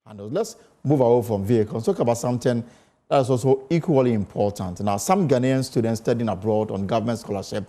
handles. Let's move away from vehicles. Talk about something that is also equally important. Now, some Ghanaian students studying abroad on government scholarship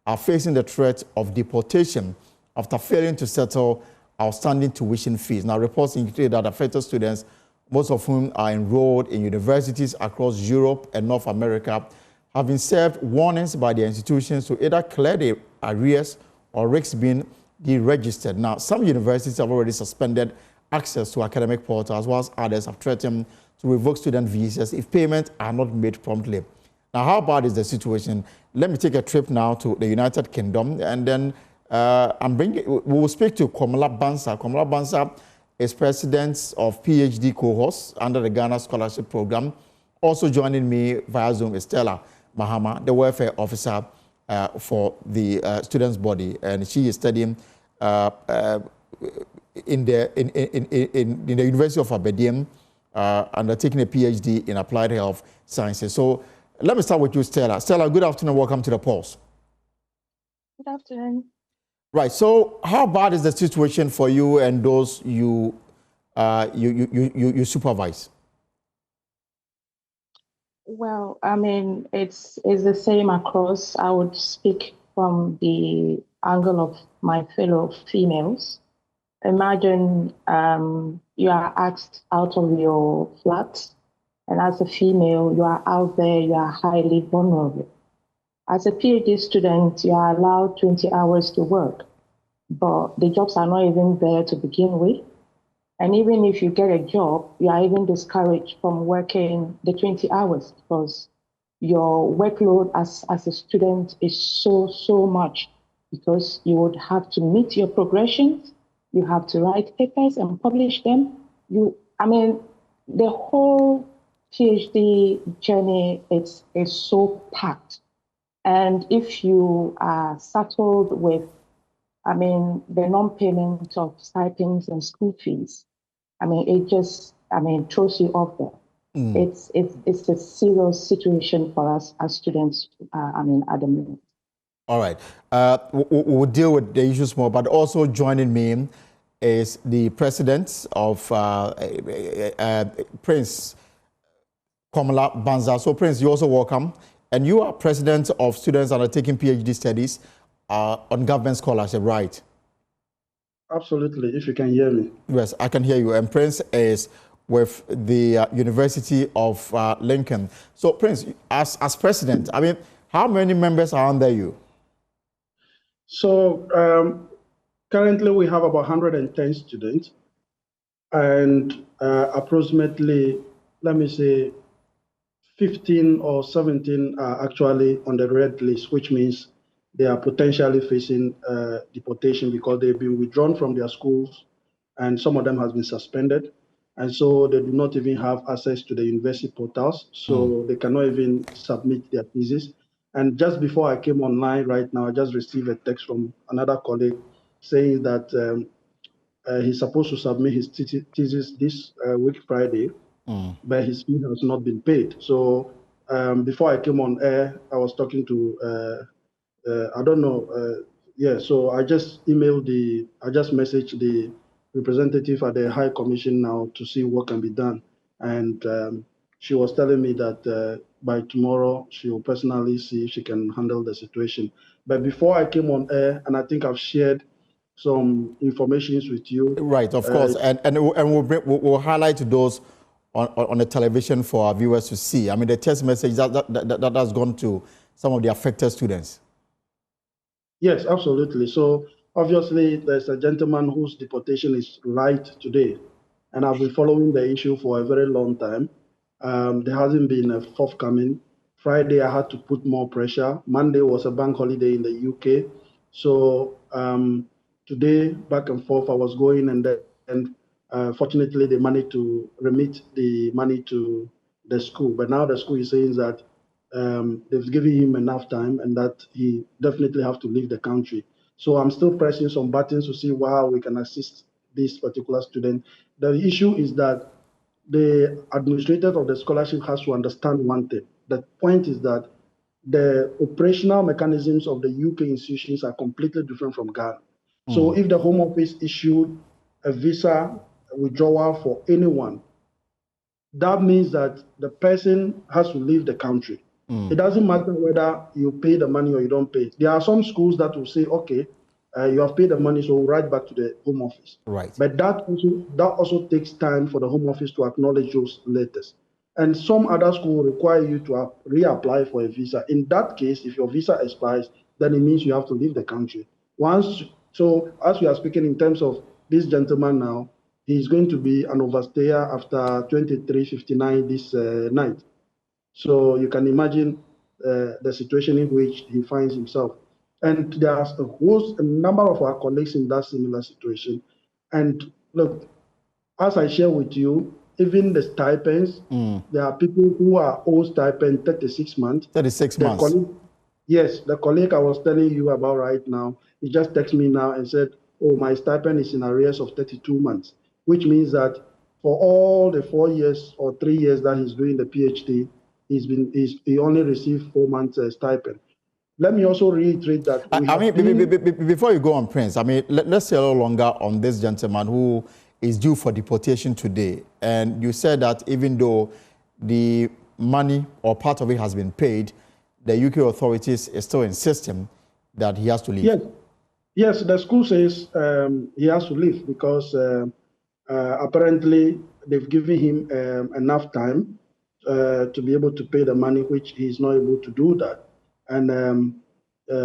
are facing the threat of deportation after failing to settle outstanding tuition fees. Now, reports indicate that affected students, most of whom are enrolled in universities across Europe and North America, have been served warnings by their institutions to either clear the arrears or risk being deregistered. Now, some universities have already suspended access to academic portals, whilst others have threatened to revoke student visas if payments are not made promptly. Now, how bad is the situation? Let me take a trip now to the United Kingdom, and then we will speak to Komala Bansa. Komala Bansa is president of PhD cohorts under the Ghana Scholarship Program. Also joining me via Zoom is Stella Mahama, the welfare officer for the students' body, and she is studying in the University of Aberdeen, undertaking a PhD in applied health sciences. So let me start with you, Stella. Stella, good afternoon. Welcome to the Pulse. Good afternoon. Right. So, how bad is the situation for you and those you supervise? Well, I mean, it's the same across. I would speak from the angle of my fellow females. Imagine you are asked out of your flat, and as a female, you are out there, you are highly vulnerable. As a PhD student, you are allowed 20 hours to work, but the jobs are not even there to begin with. And even if you get a job, you are even discouraged from working the 20 hours because your workload as a student is so much, because you would have to meet your progressions, you have to write papers and publish them. The whole PhD journey is so packed. And if you are saddled with, the non-payment of stipends and school fees, it just, throws you off there. It's a serious situation for us as students, at the moment. All right. We'll deal with the issues more, but also joining me is the president of Prince Komala Banza. So, Prince, you're also welcome. And you are president of students undertaking PhD studies on government scholarship, right? Absolutely, if you can hear me. Yes, I can hear you. And Prince is with the University of Lincoln. So, Prince, as president, how many members are under you? So, currently we have about 110 students, and approximately, let me say, 15 or 17 are actually on the red list, which means they are potentially facing deportation because they've been withdrawn from their schools, and some of them has been suspended. And so they do not even have access to the university portals, so they cannot even submit their thesis. And just before I came online right now, I just received a text from another colleague saying that he's supposed to submit his thesis this week, Friday, but his fee has not been paid. So before I came on air, I was talking to, so I just messaged the representative at the High Commission now to see what can be done. And she was telling me that by tomorrow, she will personally see if she can handle the situation. But before I came on air, and I think I've shared some information with you. Right, of course. And we'll highlight those on the television for our viewers to see. The text message that has gone to some of the affected students. Yes, absolutely. So obviously, there's a gentleman whose deportation is right today, and I've been following the issue for a very long time. There hasn't been a forthcoming. Friday, I had to put more pressure. Monday was a bank holiday in the UK. So today, back and forth, I was going, and fortunately, they managed to remit the money to the school. But now the school is saying that they've given him enough time and that he definitely have to leave the country. So I'm still pressing some buttons to see how we can assist this particular student. The issue is that the administrator of the scholarship has to understand one thing. The point is that the operational mechanisms of the UK institutions are completely different from Ghana. So if the Home Office issued a visa withdrawal for anyone, that means that the person has to leave the country. It doesn't matter whether you pay the money or you don't pay. There are some schools that will say, okay, you have paid the money, so we'll write back to the Home Office. Right. But that also takes time for the Home Office to acknowledge those letters. And some other schools require you to reapply for a visa. In that case, if your visa expires, then it means you have to leave the country. So as we are speaking in terms of this gentleman now, he's going to be an overstayer after 2359 this night. So you can imagine the situation in which he finds himself. And there's a number of our colleagues in that similar situation. And look, as I share with you, even the stipends, there are people who are owed stipend 36 months. 36 months. Yes, the colleague I was telling you about right now, he just texted me now and said, oh, my stipend is in arrears of 32 months, which means that for all the 4 years or 3 years that he's doing the PhD, he only received 4 months stipend. Let me also reiterate that before you go on, Prince, let's say a little longer on this gentleman who is due for deportation today. And you said that even though the money or part of it has been paid, the UK authorities is still insisting that he has to leave. Yes, the school says he has to leave because apparently they've given him enough time to be able to pay the money, which he's not able to do that. And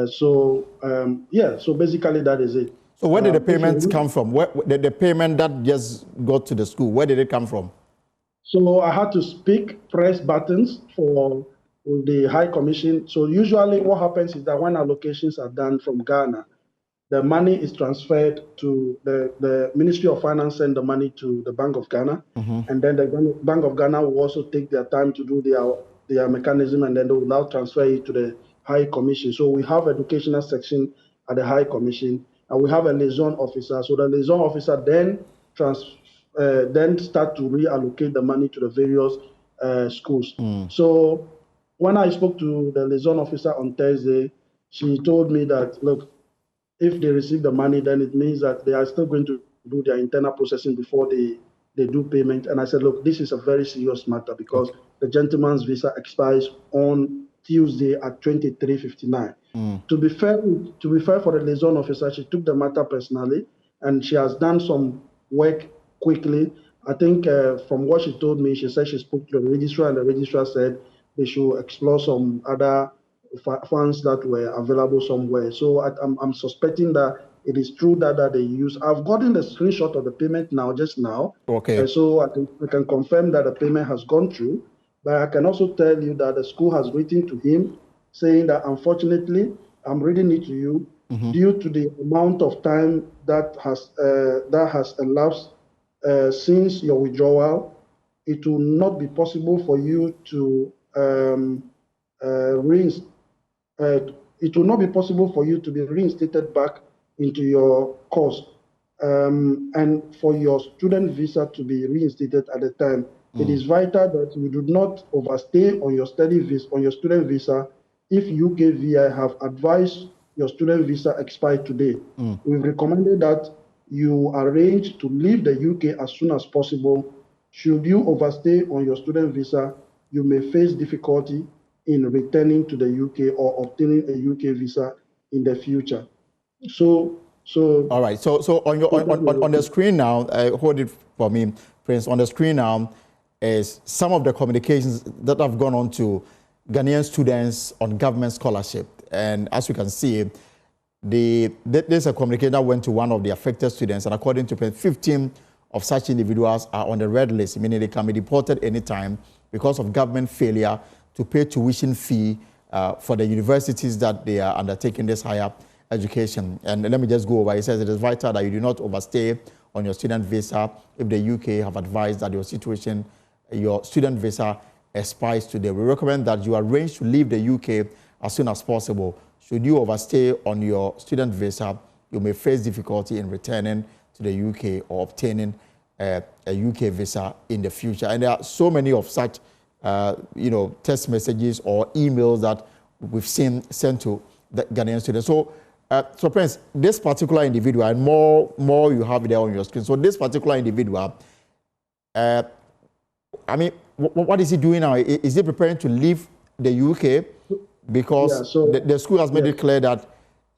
so basically that is it. So where did the payments come from? Where did the payment that just got to the school, where did it come from? So I had to press buttons for the High Commission. So usually what happens is that when allocations are done from Ghana, the money is transferred to the Ministry of Finance, send the money to the Bank of Ghana. And then the Bank of Ghana will also take their time to do their mechanism, and then they will now transfer it to the High Commission. So we have educational section at the High Commission, and we have a liaison officer. So the liaison officer then start to reallocate the money to the various schools. So when I spoke to the liaison officer on Thursday, she told me that, look, if they receive the money, then it means that they are still going to do their internal processing before they do payment. And I said, look, this is a very serious matter because the gentleman's visa expires on Tuesday at 23:59. To be fair for the liaison officer, she took the matter personally, and she has done some work quickly. I think from what she told me, she said she spoke to the registrar, and the registrar said they should explore some other funds that were available somewhere. So I'm suspecting that it is true that they use. I've gotten the screenshot of the payment just now. Okay. So I can confirm that the payment has gone through. But I can also tell you that the school has written to him saying that, unfortunately, I'm reading it to you, due to the amount of time that has elapsed since your withdrawal, it will not be possible for you to it will not be possible for you to be reinstated back into your course, and for your student visa to be reinstated at the time. It is vital that you do not overstay on your student visa. If UKVI have advised your student visa expired today, we've recommended that you arrange to leave the UK as soon as possible. Should you overstay on your student visa, you may face difficulty in returning to the UK or obtaining a UK visa in the future. So all right. So on the screen now, hold it for me, Prince. On the screen now is some of the communications that have gone on to Ghanaian students on government scholarship, and as you can see, there's a communication that went to one of the affected students, and according to Prince, 15 of such individuals are on the red list, meaning they can be deported anytime because of government failure to pay tuition fee for the universities that they are undertaking this higher education. And let me just go over. It says it is vital that you do not overstay on your student visa if the UK have advised that your student visa expires today. We recommend that you arrange to leave the UK as soon as possible. Should you overstay on your student visa, you may face difficulty in returning to the UK or obtaining a UK visa in the future. And there are so many of such text messages or emails that we've seen sent to the Ghanaian students. So So, Prince, this particular individual, and more you have there on your screen. So, this particular individual, I mean, what is he doing now? Is he preparing to leave the UK because the school has made it clear that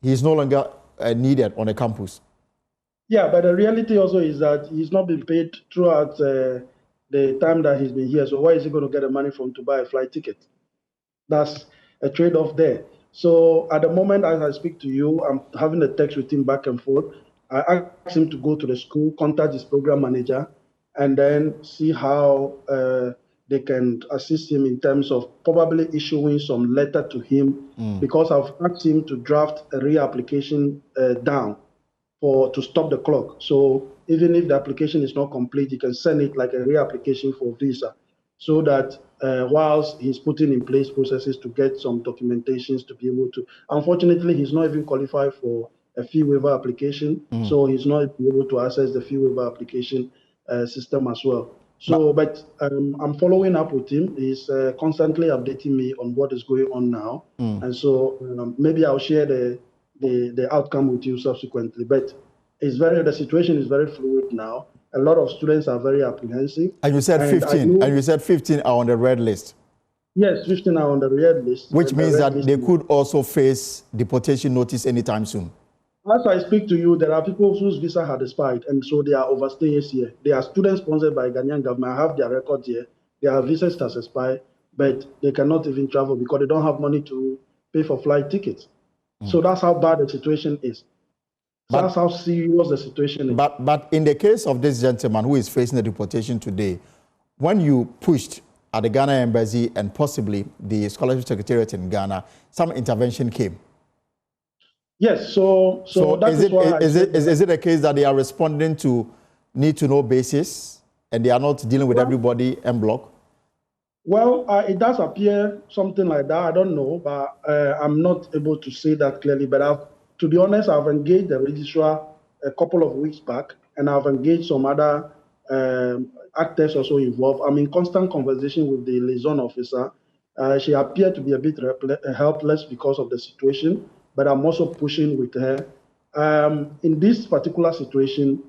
he's no longer needed on the campus? Yeah, but the reality also is that he's not been paid throughout the time that he's been here. So where is he going to get the money from to buy a flight ticket? That's a trade-off there. So at the moment, as I speak to you, I'm having a text with him back and forth. I asked him to go to the school, contact his program manager, and then see how they can assist him in terms of probably issuing some letter to him, because I've asked him to draft a reapplication down to stop the clock. So even if the application is not complete, you can send it like a reapplication for visa, so that whilst he's putting in place processes to get some documentations to be able to. Unfortunately, he's not even qualified for a fee waiver application, so he's not able to access the fee waiver application system as well. So, but I'm following up with him. He's constantly updating me on what is going on now, and so maybe I'll share the outcome with you subsequently. But the situation is very fluid now. A lot of students are very apprehensive. And you said 15. And you said 15 are on the red list. Yes, 15 are on the red list. Which means that they could also face deportation notice anytime soon. As I speak to you, there are people whose visa had expired, and so they are overstayers here. They are students sponsored by Ghanaian government. I have their records here. Their visas has expired, but they cannot even travel because they don't have money to pay for flight tickets. So that's how bad the situation is. So that's how serious the situation is. But in the case of this gentleman who is facing the deportation today, when you pushed at the Ghana embassy and possibly the scholarship secretariat in Ghana, some intervention came. Yes, so that is it a case that they are responding to need-to-know basis and they are not dealing with everybody en bloc? Well, it does appear something like that. I don't know, but I'm not able to say that clearly. But to be honest, I've engaged the registrar a couple of weeks back, and I've engaged some other actors also involved. I'm in constant conversation with the liaison officer. She appeared to be a bit helpless because of the situation, but I'm also pushing with her. In this particular situation,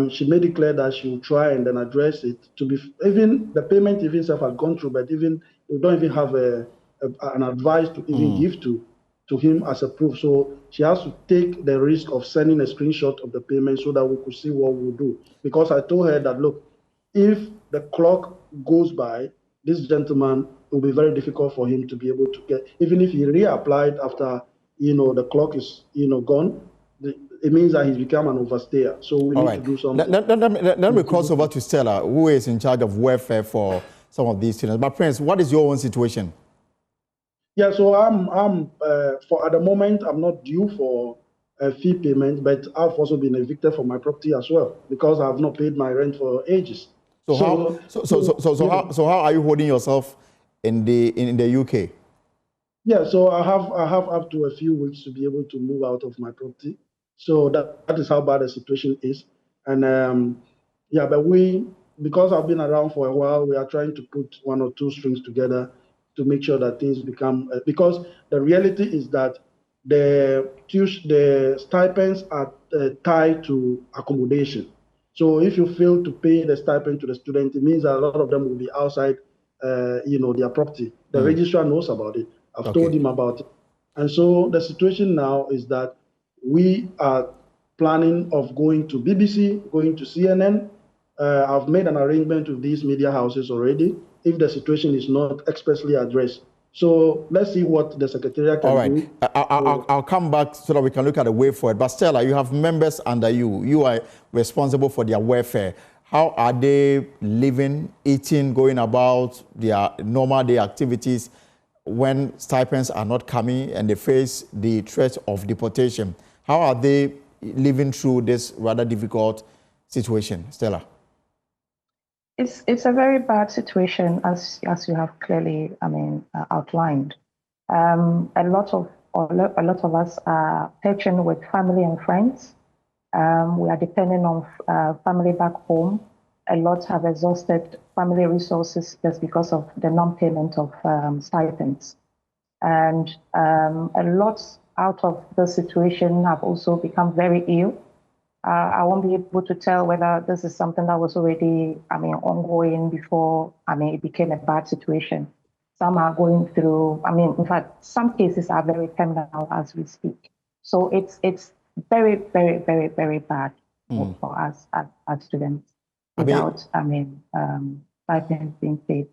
she made it clear that she will try and then address it. Even the payment even self had gone through, but even we don't even have an advice to even give to him as a proof. So she has to take the risk of sending a screenshot of the payment so that we could see what we'll do. Because I told her that, look, if the clock goes by, this gentleman, it will be very difficult for him to be able to get, even if he reapplied after, the clock is, gone, it means that he's become an overstayer. So we need to do something. Let me cross over to Stella, who is in charge of welfare for some of these students. But Prince, what is your own situation? Yeah, so at the moment, I'm not due for a fee payment, but I've also been evicted from my property as well because I have not paid my rent for ages. So how are you holding yourself in the UK? Yeah, so I have up to a few weeks to be able to move out of my property. So that is how bad the situation is. And but because I've been around for a while, we are trying to put one or two strings together to make sure that things become, because the reality is that the stipends are tied to accommodation. So if you fail to pay the stipend to the student, it means that a lot of them will be outside, their property. The registrar knows about it. I've told him about it. And so the situation now is that we are planning of going to BBC, going to CNN. I've made an arrangement with these media houses already if the situation is not expressly addressed. So let's see what the Secretariat can do. I'll come back so that we can look at the way forward. But Stella, you have members under you. You are responsible for their welfare. How are they living, eating, going about their normal day activities when stipends are not coming and they face the threat of deportation? How are they living through this rather difficult situation, Stella? It's a very bad situation, as you have clearly, outlined. A lot of us are patching with family and friends. We are depending on family back home. A lot have exhausted family resources just because of the non-payment of stipends. And a lot out of the situation have also become very ill. I won't be able to tell whether this is something that was already, ongoing before, it became a bad situation. Some are going through, in fact, some cases are very terminal as we speak. So it's very, very, very, very bad for us as students without, stipends being paid.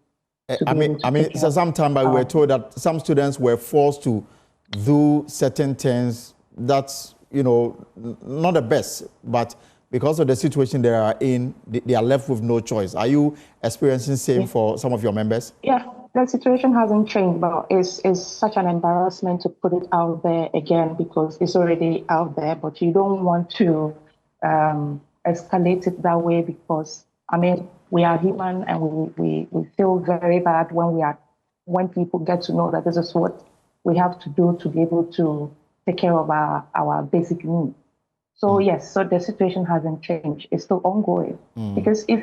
So sometime we were told that some students were forced to do certain things that's, not the best, but because of the situation they are in, they are left with no choice. Are you experiencing the same for some of your members? Yeah, the situation hasn't changed, but it's such an embarrassment to put it out there again because it's already out there, but you don't want to escalate it that way because, we are human and we feel very bad when people get to know that this is what we have to do to be able to take care of our basic needs. So yes, so the situation hasn't changed. It's still ongoing. Because if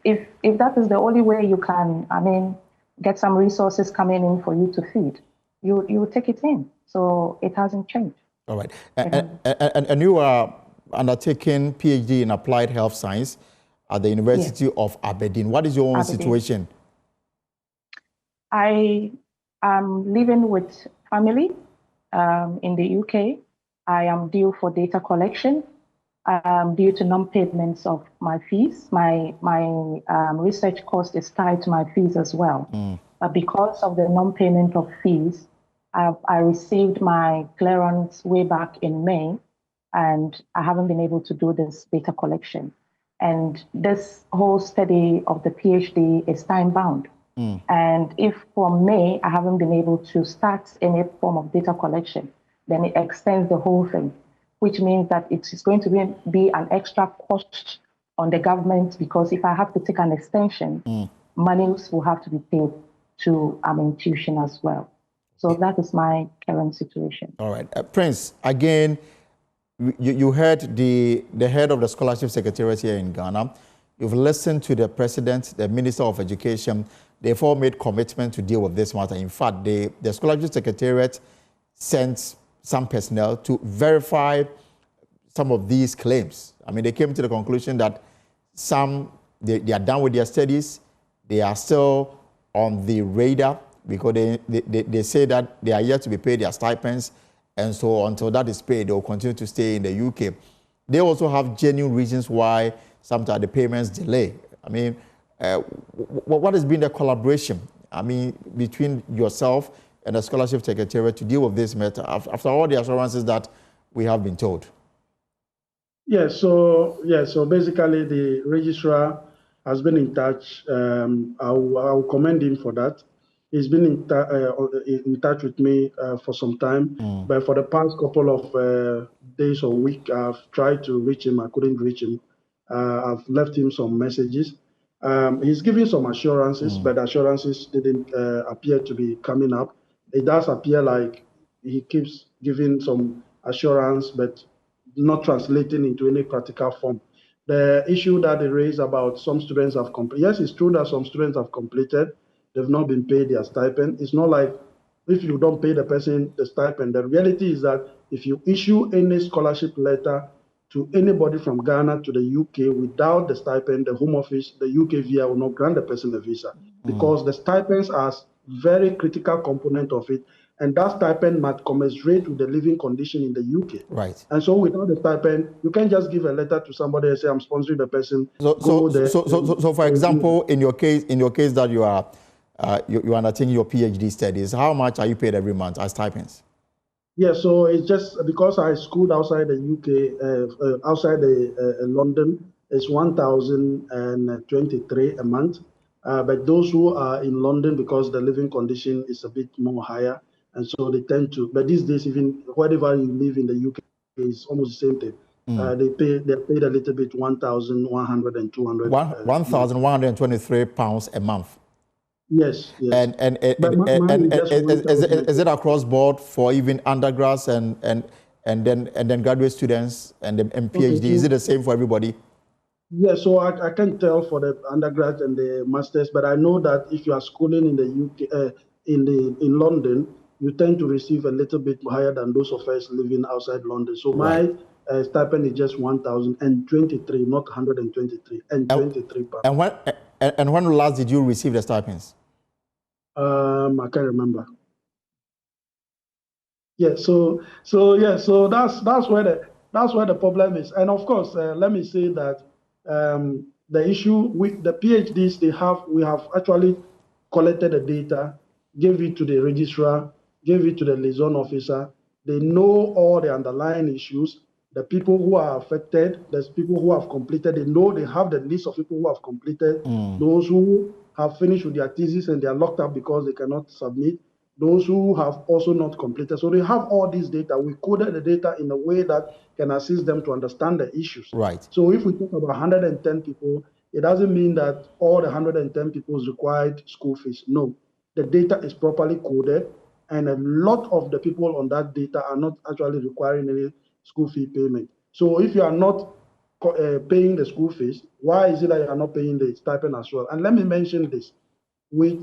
that is the only way you can, get some resources coming in for you to feed, you take it in. So it hasn't changed. All right. And you are undertaking PhD in applied health science at the University of Aberdeen. What is your own situation? I am living with family in the UK. I am due for data collection due to non-payments of my fees. My research cost is tied to my fees as well. But because of the non-payment of fees, I received my clearance way back in May, and I haven't been able to do this data collection. And this whole study of the PhD is time-bound. And if from May, I haven't been able to start any form of data collection, then it extends the whole thing, which means that it is going to be an extra cost on the government because if I have to take an extension, monies will have to be paid to tuition as well. So that is my current situation. All right. Prince, again, you heard the head of the Scholarship Secretariat here in Ghana. You've listened to the president, the Minister of Education. They've all made commitment to deal with this matter. In fact, the Scholarship Secretariat sent some personnel to verify some of these claims. They came to the conclusion that they are done with their studies. They are still on the radar because they say that they are yet to be paid their stipends. And so until that is paid, they will continue to stay in the UK. They also have genuine reasons why sometimes the payments delay. What has been the collaboration, between yourself and the Scholarship Secretariat to deal with this matter after all the assurances that we have been told? So basically the registrar has been in touch. I'll commend him for that. He's been in touch with me for some time, but for the past couple of days or week, I've tried to reach him. I couldn't reach him. I've left him some messages. He's giving some assurances, but assurances didn't appear to be coming up. It does appear like he keeps giving some assurance, but not translating into any practical form. The issue that they raised about some students have completed. Yes, it's true that some students have completed. They've not been paid their stipend. It's not like if you don't pay the person the stipend. The reality is that if you issue any scholarship letter to anybody from Ghana to the UK without the stipend, the Home Office, the UK visa will not grant the person a visa because the stipends are a very critical component of it. And that stipend might commensurate with the living condition in the UK. Right. And so without the stipend, you can't just give a letter to somebody and say, I'm sponsoring the person. So for example, in your case that you are undertaking your PhD studies, how much are you paid every month as stipends? Yeah, so it's just because I schooled outside the UK, outside London, it's 1,023 a month. But those who are in London, because the living condition is a bit more higher, and so they tend to. But these days, even wherever you live in the UK, it's almost the same thing. They're paid a little bit, 1,100 and 200. 1,123 pounds a month. Yes. And is it across board for even undergrads and then graduate students and PhD? Is it the same for everybody? Yeah, so I can't tell for the undergrads and the masters, but I know that if you are schooling in the UK, in London, you tend to receive a little bit higher than those of us living outside London. So my stipend is just 1,023, not 123, and 23 pounds. And when last did you receive the stipends? I can't remember. Yeah, so that's where the problem is. And of course, let me say that the issue with the PhDs we have actually collected the data, gave it to the registrar, gave it to the liaison officer. They know all the underlying issues, the people who are affected, there's people who have completed, they have the list of people who have completed, those who have finished with their thesis and they are locked up because they cannot submit, those who have also not completed. So they have all this data. We coded the data in a way that can assist them to understand the issues. Right. So if we talk about 110 people, it doesn't mean that all the 110 people required school fees. No, the data is properly coded, and a lot of the people on that data are not actually requiring any school fee payment. So if you are not paying the school fees, why is it that you are not paying the stipend as well? And let me mention this. We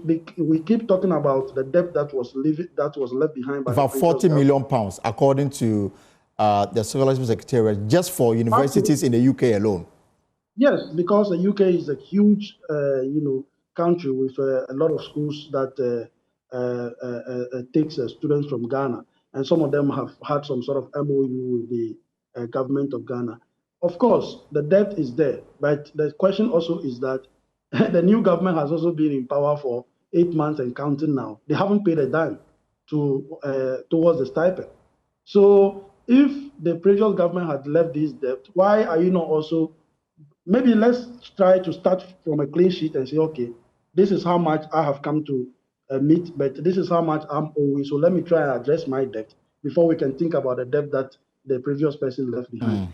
keep talking about the debt that was left behind by about 40 million pounds, according to the Scholarship Secretariat, just for universities in the UK alone. Yes, because the UK is a huge, country with a lot of schools that takes students from Ghana, and some of them have had some sort of MOU with the government of Ghana. Of course, the debt is there, but the question also is that the new government has also been in power for 8 months and counting now. They haven't paid a dime towards the stipend. So if the previous government had left this debt, why are you not also, maybe let's try to start from a clean sheet and say, okay, this is how much I have come to meet, but this is how much I'm owing. So let me try and address my debt before we can think about the debt that the previous person left behind.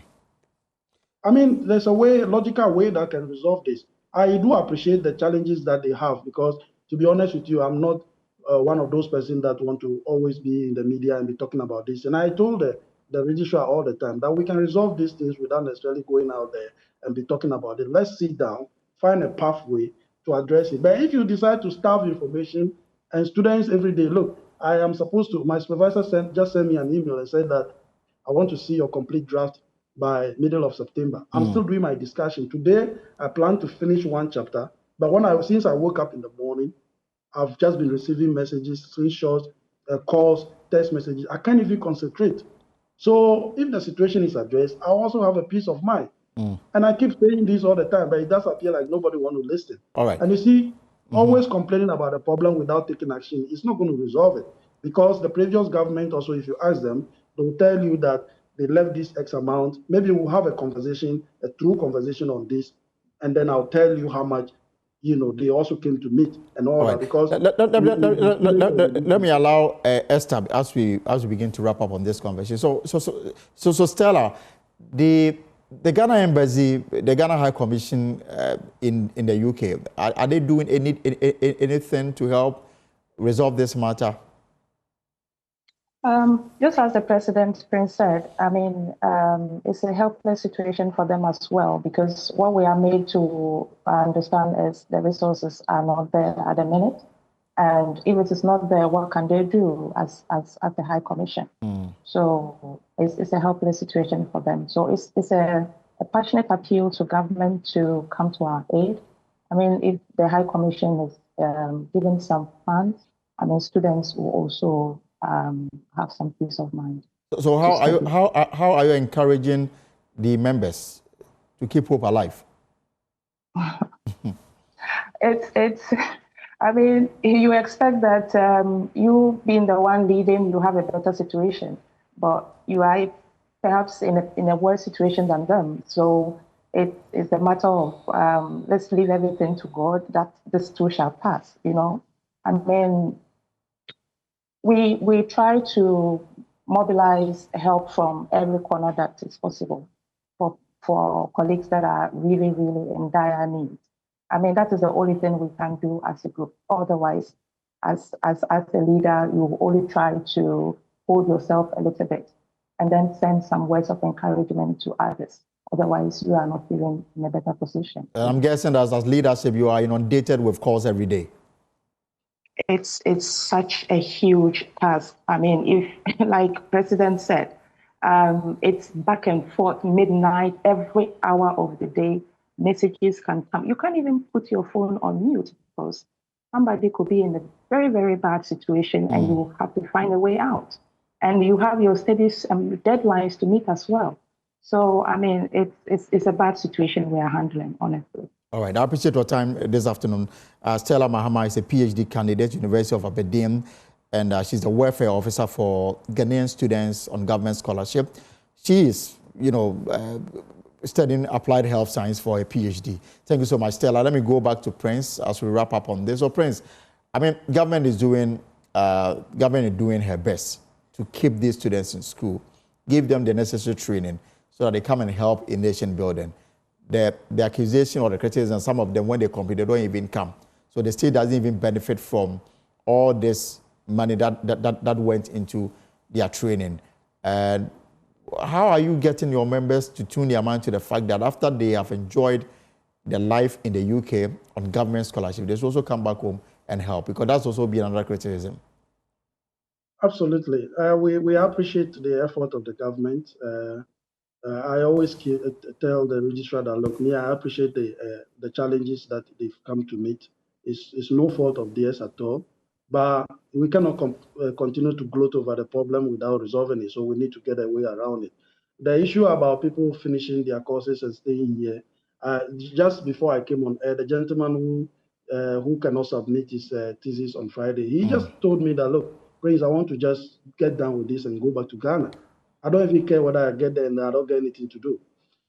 I mean, there's a logical way that can resolve this. I do appreciate the challenges that they have because, to be honest with you, I'm not one of those persons that want to always be in the media and be talking about this. And I told the registrar all the time that we can resolve these things without necessarily going out there and be talking about it. Let's sit down, find a pathway to address it. But if you decide to starve information and students every day, look, my supervisor just sent me an email and said that I want to see your complete draft by middle of September. I'm still doing my discussion. Today, I plan to finish one chapter, but since I woke up in the morning, I've just been receiving messages, screenshots, calls, text messages. I can't even concentrate. So if the situation is addressed, I also have a peace of mind. And I keep saying this all the time, but it does appear like nobody wants to listen. All right. And you see, always complaining about a problem without taking action is not going to resolve it. Because the previous government also, if you ask them, they'll tell you that they left this X amount. Maybe we'll have a true conversation on this, and then I'll tell you how much, they also came to meet and all that. Because let me allow Esther as we begin to wrap up on this conversation. So Stella, the Ghana Embassy, the Ghana High Commission in the UK, are they doing anything to help resolve this matter? Just as the President said, I mean, it's a helpless situation for them as well, because what we are made to understand is the resources are not there at the minute. And if it is not there, what can they do as the High Commission? So it's a helpless situation for them. So it's a passionate appeal to government to come to our aid. I mean, if the High Commission is given some funds, I mean, students will also have some peace of mind. So how are you encouraging the members to keep hope alive? It's I mean, you expect that you being the one leading, you have a better situation, but you are perhaps in a worse situation than them. So it's a matter of let's leave everything to God, that this too shall pass, I mean, we try to mobilize help from every corner that is possible for colleagues that are really, really in dire need. I mean, that is the only thing we can do as a group. Otherwise, as a leader, you only try to hold yourself a little bit and then send some words of encouragement to others. Otherwise, you are not feeling in a better position. I'm guessing that as leadership, you are inundated with calls every day. it's such a huge task. I mean, if like President said, it's back and forth, midnight, every hour of the day, messages can come. You can't even put your phone on mute because somebody could be in a very, very bad situation and you will have to find a way out. And you have your studies deadlines to meet as well. So, I mean, it's a bad situation we are handling, honestly. All right, I appreciate your time this afternoon. Stella Mahama is a PhD candidate, University of Aberdeen, and she's the welfare officer for Ghanaian students on government scholarship. She is, studying applied health science for a PhD. Thank you so much, Stella. Let me go back to Prince as we wrap up on this. So, Prince, I mean, government is doing her best to keep these students in school, give them the necessary training so that they come and help in nation building. The accusation or the criticism, some of them, when they compete, they don't even come. So the state doesn't even benefit from all this money that went into their training. And how are you getting your members to tune their mind to the fact that after they have enjoyed their life in the UK on government scholarship, they should also come back home and help? Because that's also been another criticism. Absolutely. We appreciate the effort of the government. I always tell the registrar that, look, I appreciate the challenges that they've come to meet. It's no fault of theirs at all, but we cannot continue to gloat over the problem without resolving it, so we need to get a way around it. The issue about people finishing their courses and staying here, just before I came on air, the gentleman who cannot submit his thesis on Friday, he just told me that, look, Prince, I want to just get done with this and go back to Ghana. I don't even care whether I get there and I don't get anything to do.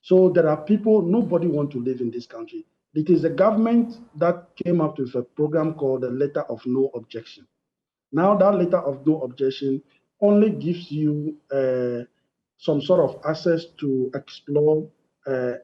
So there are people, nobody wants to live in this country. It is the government that came up with a program called the Letter of No Objection. Now that Letter of No Objection only gives you some sort of access to explore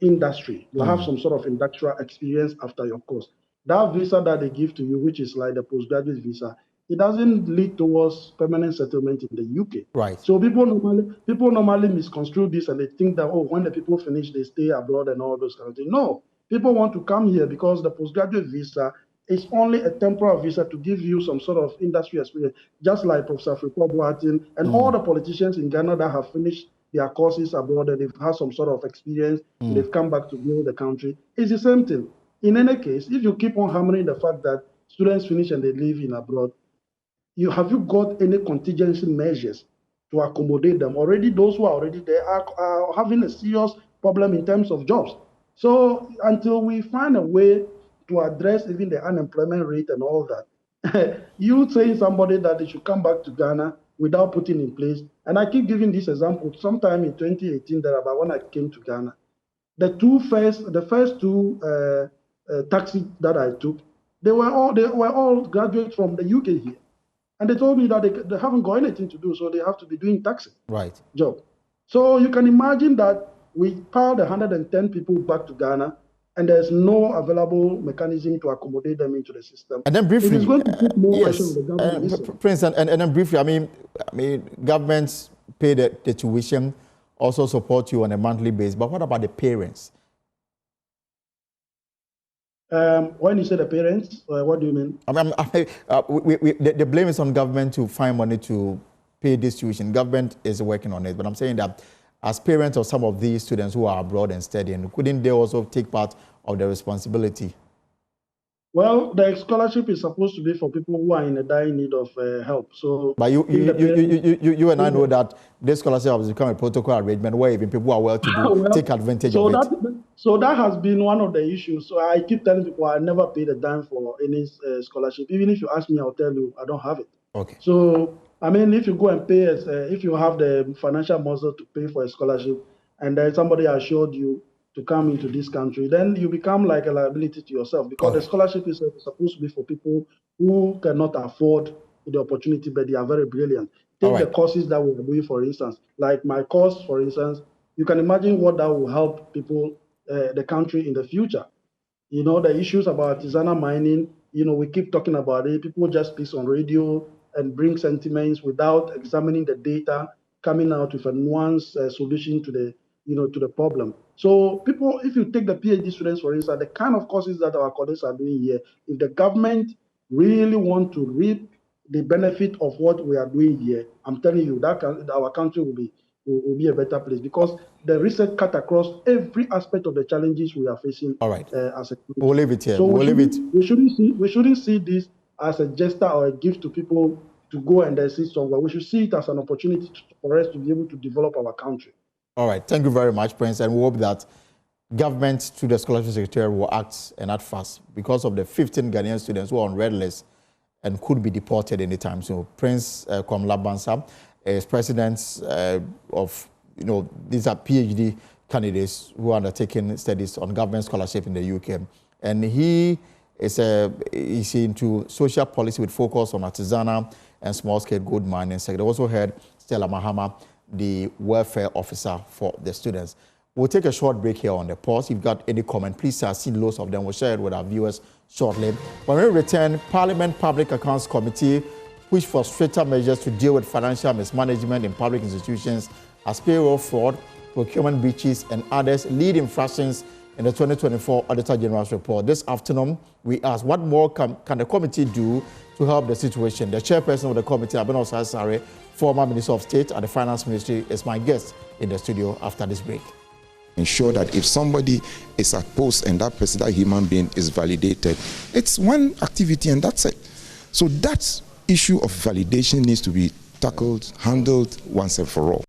industry. You have some sort of industrial experience after your course. That visa that they give to you, which is like the postgraduate visa, it doesn't lead towards permanent settlement in the UK. Right. So people normally misconstrue this and they think that, oh, when the people finish, they stay abroad and all those kind of things. No, people want to come here because the postgraduate visa is only a temporary visa to give you some sort of industry experience, just like Professor Frikwa Boateng and all the politicians in Ghana that have finished their courses abroad and they've had some sort of experience, they've come back to build the country. It's the same thing. In any case, if you keep on hammering the fact that students finish and they live in abroad, have you got any contingency measures to accommodate them? Already, those who are already there are having a serious problem in terms of jobs. So until we find a way to address even the unemployment rate and all that, you saying somebody that they should come back to Ghana without putting in place, and I keep giving this example, sometime in 2018, about when I came to Ghana, the first two taxis that I took, they were all graduates from the UK here. And they told me that they haven't got anything to do, so they have to be doing taxi job. So you can imagine that we piled 110 people back to Ghana, and there's no available mechanism to accommodate them into the system. And then briefly, it is going to put more pressure on the government. Prince, and then briefly, I mean, governments pay the tuition, also support you on a monthly basis. But what about the parents? When you say the parents, what do you mean? The blame is on government to find money to pay this tuition. Government is working on it, but I'm saying that as parents of some of these students who are abroad and studying, couldn't they also take part of the responsibility? Well, the scholarship is supposed to be for people who are in a dire need of help. So, but you and I know that this scholarship has become a protocol arrangement where even people who are well-to-do take advantage of it. So that has been one of the issues. So I keep telling people I never paid a dime for any scholarship. Even if you ask me, I'll tell you I don't have it. Okay. So I mean, if you go and pay, if you have the financial muscle to pay for a scholarship, and then somebody assured you to come into this country, then you become like a liability to yourself, because the scholarship is supposed to be for people who cannot afford the opportunity, but they are very brilliant. Take the courses that we're doing, for instance, like my course, for instance. You can imagine what that will help people, the country in the future. You know, the issues about artisanal mining, we keep talking about it. People just speak on radio and bring sentiments without examining the data, coming out with a nuanced solution to the problem. So people, if you take the PhD students, for instance, the kind of courses that our colleagues are doing here, if the government really want to reap the benefit of what we are doing here, I'm telling you that our country will be a better place, because the reset cut across every aspect of the challenges we are facing. All right. As a country. We'll leave it here. So we shouldn't see this as a gesture or a gift to people to go and assist somewhere. We should see it as an opportunity for us to be able to develop our country. All right. Thank you very much, Prince. And we hope that government through the Scholarship Secretariat will act and act fast because of the 15 Ghanaian students who are on red list and could be deported anytime soon. Prince Kwamla Bansah is president of, these are PhD candidates who are undertaking studies on government scholarship in the UK. And he is he's into social policy with focus on artisanal and small-scale gold mining sector. I also heard Stella Mahama, the welfare officer for the students. We'll take a short break here on the pause. If you've got any comment, please I've seen loads of them. We'll share it with our viewers shortly. When we return, Parliament Public Accounts Committee pushed for stricter measures to deal with financial mismanagement in public institutions as payroll fraud, procurement breaches, and others lead infractions in the 2024 Auditor General's report. This afternoon, we asked what more can the committee do to help the situation. The chairperson of the committee, Abeno Osasare, former Minister of State at the Finance Ministry, is my guest in the studio after this break. Ensure that if somebody is at post and that person, that human being is validated, it's one activity and that's it. So that issue of validation needs to be tackled, handled once and for all.